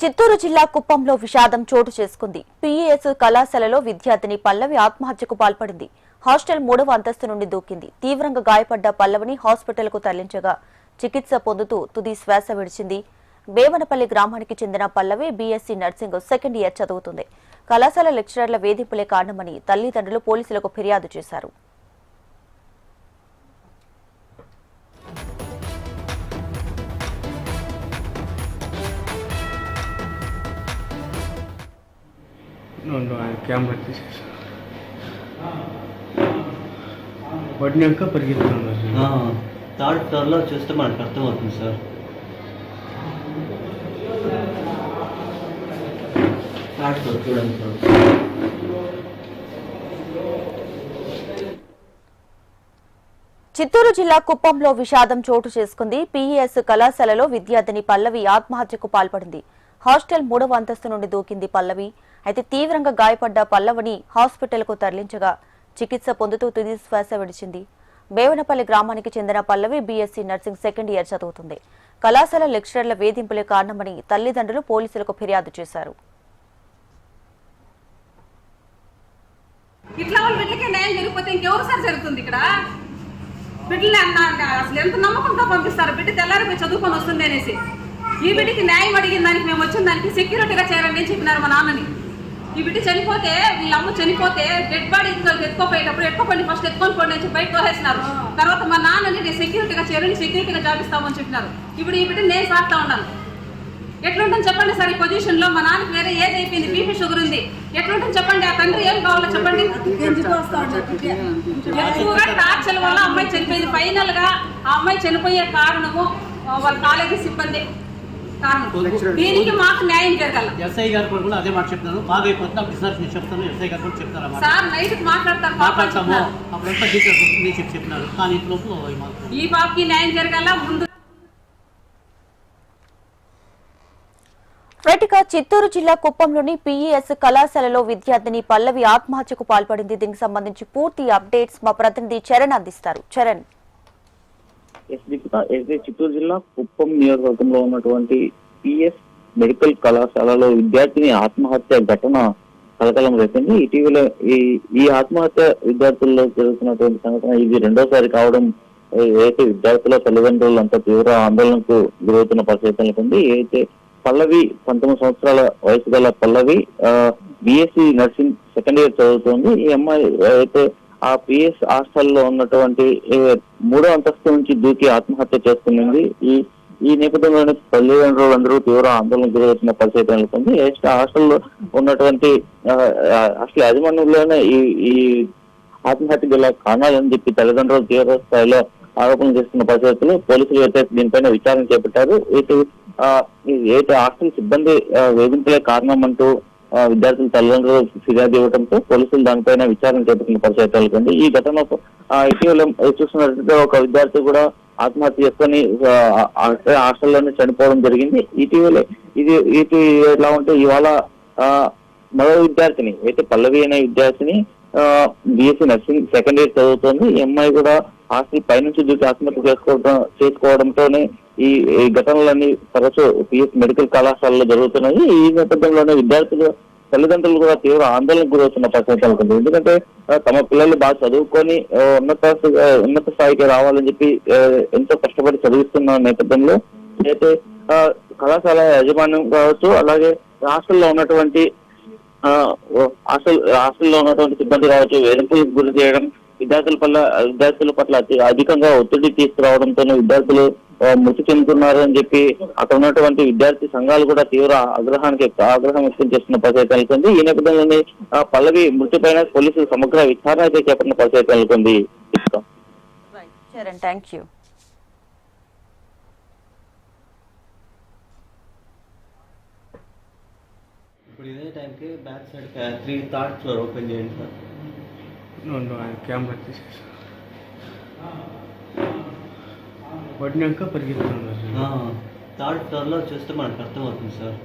చిత్తూరు జిల్లా కుప్పంలో విషాదం చోటు చేసుకుంది. పీఈఎస్ కళాశాలలో విద్యార్థిని పల్లవి ఆత్మహత్యకు పాల్పడింది. హాస్టల్ 3వ అంతస్తు నుండి దూకింది. తీవ్రంగా గాయపడ్డ పల్లవిని హాస్పిటల్కు తరలించగా చికిత్స పొందుతూ తుది శ్వాస విడిచింది. బేవనపల్లి గ్రామానికి చెందిన పల్లవి బీఎస్సీ నర్సింగ్ సెకండ్ ఇయర్ చదువుతుంది. కళాశాల లెక్చరర్ల వేధింపులే కారణమని తల్లిదండ్రులు పోలీసులకు ఫిర్యాదు చేశారు. క్యామెరా తీసేసి పడినాక పరిగెత్తున్నారు. థర్డ్ ఫ్లోర్లో చూస్తే మనకు అర్థమవుతుంది సార్. థర్డ్ ఫ్లోర్ చూడండి సార్. చిత్తూరు జిల్లా కుప్పంలో విషాదం చోటు చేసుకుంది. పీఈఎస్ కళాశాలలో విద్యార్థిని పల్లవి ఆత్మహత్యకు పాల్పడింది. హాస్టల్ 3వ అంతస్తు నుండి దూకింది పల్లవి. అయితే తీవ్రంగా గాయపడ్డ పల్లవిని హాస్పిటల్కు తరలించగా చికిత్స పొందుతూ తుది శ్వాస విడిచింది. బేవనపల్లి గ్రామానికి చెందిన పల్లవి బీఎస్సీ నర్సింగ్ సెకండ్ ఇయర్ చదువుతుంది. కళాశాల లెక్చరర్ల వేధింపులే కారణమని తల్లిదండ్రులు పోలీసులకు ఫిర్యాదు చేశారు. ఇట్లా వాళ్ళు బిడ్డకే న్యాయం జరిగిపోతే ఇంకెవరు సార్ జరుగుతుంది ఇక్కడ? బిడ్డలు అసలు ఎంత నమ్మకంతో పంపిస్తారు? బిడ్డ తెల్లారిపోయి చదువుకొని వస్తుంది అనేసి ఈ బిడ్డకి న్యాయం అడిగిన దానికి మేము వచ్చిన దానికి సెక్యూరిటీగా చేరండి అని చెప్పినారు మా నాన్నని. ఈ బిడ్డ చనిపోతే వీళ్ళ అమ్మ చనిపోతే డెడ్ బాడీ ఎత్తుకోపోయేటప్పుడు ఎత్తుకోండి ఫస్ట్ ఎత్తుకొని పోండి అని బయట తోసేసినారు. తర్వాత మా నాన్నని నేను సెక్యూరిటీగా చేరండి సెక్యూరిటీగా జాబ్ ఇస్తామని చెప్పినారు. ఇప్పుడు ఈ బిడ్డ నేను సాగుతా ఉన్నాను. ఎట్లుంటుంది చెప్పండి సార్? ఈ పొజిషన్లో మా నాన్నకి వేరే ఏజ్ అయిపోయింది, బీపీ షుగర్ ఉంది. ఎట్లుంటుంది చెప్పండి? ఆ తండ్రి ఏం కావాలో చెప్పండి. ఎక్కువగా టార్చర్ వల్ల అమ్మాయి చనిపోయింది. ఫైనల్ గా ఆ అమ్మాయి చనిపోయే కారణము వాళ్ళ కాలేజీ సిబ్బంది కారణం. దీనికి మాకు న్యాయం జరగాలి. ఎస్ఐ గారు కూడా అదే మాట చెప్తాను. బాగా అయిపోతున్నా బిజినెస్ నేను చెప్తాను. ఎస్ఐ గారు కూడా చెప్తారు సార్ నైట్ మాట్లాడతాము అప్పుడంతా డీటెయిల్స్ చెప్తున్నారు. కానీ ఇంట్లో ఈ బాబుకి న్యాయం జరగాల ముందు. రైట్గా చిత్తూరు జిల్లా కుప్పంలోని పీఈఎస్ కళాశాలలో విద్యార్థిని పల్లవి ఆత్మహత్యకు పాల్పడింది. దీనికి సంబంధించి పూర్తి అప్డేట్స్ మా ప్రతినిధి చరణ్ అందిస్తారు. చరణ్. చిత్తూరు జిల్లా కుప్పం నియోజకవర్గంలో ఉన్నటువంటి పిఎస్ మెడికల్ కళాశాలలో విద్యార్థిని ఆత్మహత్య ఘటన కలకలం రేపింది. ఇటీవల ఈ ఆత్మహత్య విద్యార్థుల్లో జరుగుతున్నటువంటి సంఘటన ఇది రెండోసారి కావడం ఏదైతే విద్యార్థుల తల్లిదండ్రులంతా తీవ్ర ఆందోళనకు గురవుతున్న పరిస్థితి ఉంది. ఏదైతే పల్లవి 19 సంవత్సరాల వయసు గల పల్లవి బిఎస్సి నర్సింగ్ సెకండ్ ఇయర్ చదువుతోంది. ఈ అమ్మాయి అయితే ఆ పిఎస్ హాస్టల్లో ఉన్నటువంటి 3వ అంతస్తు నుంచి దూకి ఆత్మహత్య చేసుకునింది. ఈ నేపథ్యంలోనే తల్లిదండ్రులందరూ తీవ్ర ఆందోళన గురవుతున్న పరిస్థితి నెలకొంది. హాస్టల్లో ఉన్నటువంటి హాస్టల్ యాజమాన్యంలోనే ఈ ఆత్మహత్య గల కారణాలని చెప్పి తల్లిదండ్రులు తీవ్ర స్థాయిలో ఆరోపణలు చేస్తున్న పరిస్థితుల్లో పోలీసులు అయితే దీనిపైన విచారణ చేపట్టారు. అయితే హాస్టల్ సిబ్బంది వేధింపులే కారణం అంటూ విద్యార్థుల తల్లిదండ్రులు ఫిర్యాదు ఇవ్వడంతో పోలీసులు దానిపైన విచారణ చేపట్టిన పరిస్థితి నెలకొంది. ఈ ఘటన ఇటీవల చూస్తున్నట్లయితే ఒక విద్యార్థి కూడా ఆత్మహత్య చేసుకొని హాస్టల్లోనే చనిపోవడం జరిగింది. ఇటీవలే ఇది ఎలా ఉంటే ఇవాళ మరో విద్యార్థిని అయితే పల్లవి అనే విద్యార్థిని బిఎస్సీ నర్సింగ్ సెకండ్ ఇయర్ చదువుతోంది. ఈ అమ్మాయి కూడా హాస్టల్ పైనుంచి దూకి ఆత్మహత్య చేసుకోవడంతోనే ఈ ఘటనలన్నీ తరచూ పిఎస్ మెడికల్ కళాశాలలో జరుగుతున్నాయి. ఈ నేపథ్యంలోనే విద్యార్థులు తల్లిదండ్రులు కూడా తీవ్ర ఆందోళనకు గురవుతున్న పరిస్థితి ఉంటుంది. ఎందుకంటే తమ పిల్లలు బాగా చదువుకొని ఉన్నత స్థాయికి రావాలని చెప్పి ఎంతో కష్టపడి చదివిస్తున్న నేపథ్యంలో అయితే కళాశాల యాజమాన్యం కావచ్చు, అలాగే హాస్టల్లో ఉన్నటువంటి సిబ్బంది కావచ్చు వేధింపులకు గురి చేయడం, విద్యార్థుల పట్ల అధికంగా ఒత్తిడి తీసుకురావడంతోనే విద్యార్థులు మృతి చెందుతున్నారు అని చెప్పి అక్కడ ఉన్నటువంటి విద్యార్థి సంఘాలు కూడా తీవ్ర ఆగ్రహం వ్యక్తం చేస్తున్న పరిస్థితి నెలకొంది. ఈ నేపథ్యంలోనే పల్లవి మృతి పైన పోలీసులు సమగ్ర విచారణ అయితే చేపట్టిన పరిస్థితి నెలకొంది. ఇప్పుడు ఇదే టైంకి back side third floor open చేయండి సార్. క్యామెరా తీసేసి పడినాక పరిగెత్తున్నారు. థర్డ్ ఫ్లోర్లో చూస్తే మనకు అర్థమవుతుంది సార్.